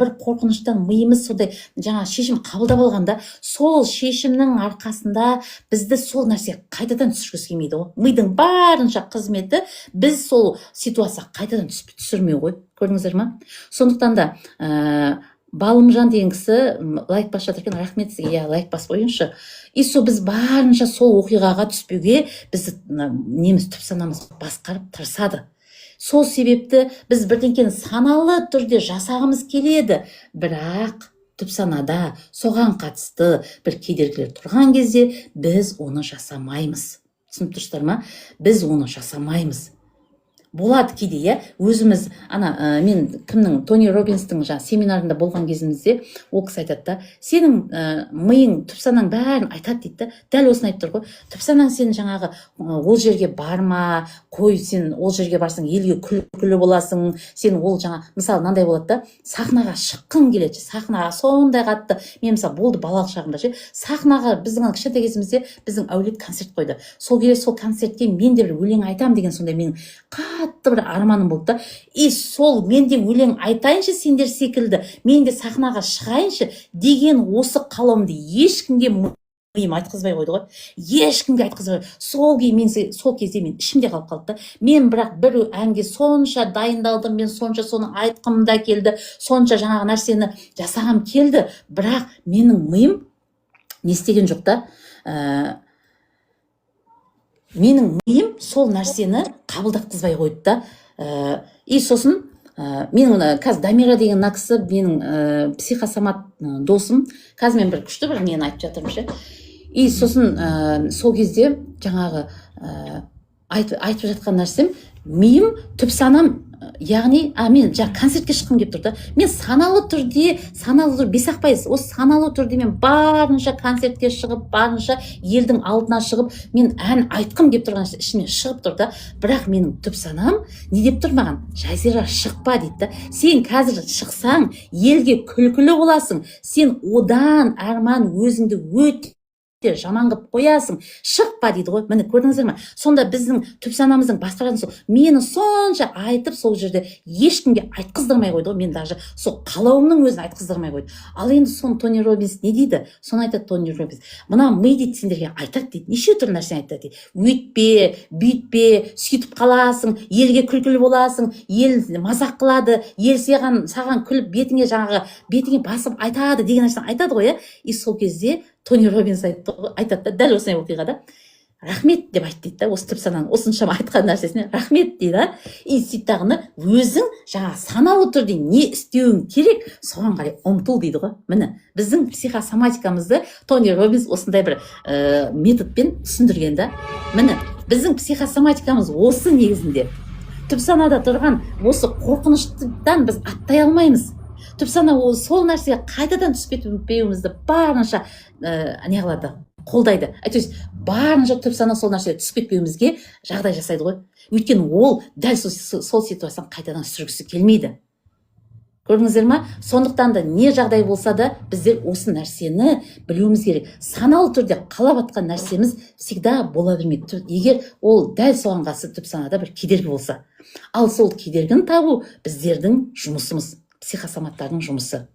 бір қорқыныштан миымыз сондай жаңа шешім қабылдап алғанда, сол шешімнің арқасында бізді сол нәрсе қайтадан түсіргісі келмейді ғой. Мидың барынша қызметі біз сол ситуацияға қайтадан түсірмеу ғой. Көрдіңіздер ма? Сондықтан да Балымжан деген кісі лайк басып жатыр екен, рахмет сізге. Иә, лайк басып қойыңызшы. И сол біз барынша сол оқиғаға түспеуге бізді неміз түп санамыз басқарып тырысады. Сол себепті біз бірдеңкені саналы түрде жасағымыз келеді, бірақ түп санада соған қатысты бір кедергілер тұрған кезде біз оны жасамаймыз. Түсініп тұрсыздар ма? Біз оны жасамаймыз. Болады кейде, өзіміз, мен кімнің, Тони Роббинстің семинарында болған кезімізде, ол кісі айтады да, сенің миың, түп санаң бәрін айтады дейді. Дәл осыны айтып тұр ғой. Түп санаң сен жаңағы ол жерге барма, қой, сен ол жерге барсаң елге күлкілі боласың, сен ол мысалы мынандай болады да, сахнаға шыққың келеді, сахнаға сондай қатты, мен мысалы болды балалық шағымда ше, сахнаға біздің кішкентай кезімізде біздің әулет концерт қойды. Сол кезде сол концертке мен де бір өлең айтам деген сондай менің қатты бір арманым болды да. И сол мен де өлең айтайыншы сендер секілді, мен де сахнаға шығайыншы деген осы қалауымды ешкімге миым айтқызбай қойды ғой. Ешкімге айтқызбай. Сол кезде мен ішімде қалып қалды да. Мен бірақ бір әнге сонша дайындалдым, мен сонша соны айтқым да келді, сонша жаңағы нәрсені жасағым келді, бірақ менің миым не істеген жоқ та. Менің миым сол нәрсені қабылдатқызбай қойды да. И сосын менің қазір Дамира деген кісі менің психосомат досым. Қазір мен бір күшті бір нені айтып жатырмын ше. И сосын сол кезде жаңағы айтып жатқан нәрсем, миым, түп санам, яғни мен концертке шыққым келіп тұр да. Мен саналы түрде, бесақпайыз, осы саналы түрде мен барынша концертке шығып, барынша елдің алдына шығып, мен ән айтқым келіп тұрған ішімнен шығып тұр да. Бірақ менің түп санам не деп тұр маған? Жазира, шықпа дейді да. Сен қазір шықсаң, елге күлкілі боласың. Сен одан арман өзіңді өте жаман қылып қоясың, шықпа дейді ғой. Міне көрдіңіздер ме? Сонда біздің түп санамыздың басқаратын сол мені сонша айтып сол жерде ешкімге айтқыздырмай қойды ғой. Мен даже сол қалауымның өзін айтқыздырмай қойды. Ал енді соны Тони Роббинс не дейді? Соны айтады Тони Роббинс. Мына ми дейді сендерге айтады дейді. Неше түрлі нәрсені айтады дейді. Өйтпе, бүйтпе, сөйтіп қаласың, елге күлкілі боласың, ел мазақ қылады, ел саған күліп бетіңе басып айтады деген нәрсені айтады ғой. И сол кезде Тони Роббинс айтады да, дәл осындай оқиғада, рахмет деп айт дейді да, осы түп сананың осыншама айтқан нәрсесіне рахмет дейді. И сөйттағыны өзің саналы түрде не істеуің керек, соған қарай ұмтыл дейді ғой. Міне біздің психосоматикамызды Тони Роббинс осындай бір методпен түсіндірген да. Міне біздің психосоматикамыз осы негізінде. Түп санада тұрған осы қорқыныштан біз аттай алмаймыз. Түп сана сол нәрсеге қайтадан түсіп кетпеуімізді барынша не қылады, қолдайды. Барынша түп сана сол нәрсеге түсіп кетпеуімізге жағдай жасайды ғой. Өйткені ол дәл сол ситуацияны қайтадан сүргісі келмейді. Көрдіңіздер ма? Сондықтан да не жағдай болса да біздер осы нәрсені білуіміз керек. Саналы түрде қалап атқан нәрсеміз всегда бола бермейді. Егер ол дәл соған қатысты түп санада бір кедергі болса. Ал сол кедергіні табу біздердің жұмысымыз, психосоматтардың жұмысы.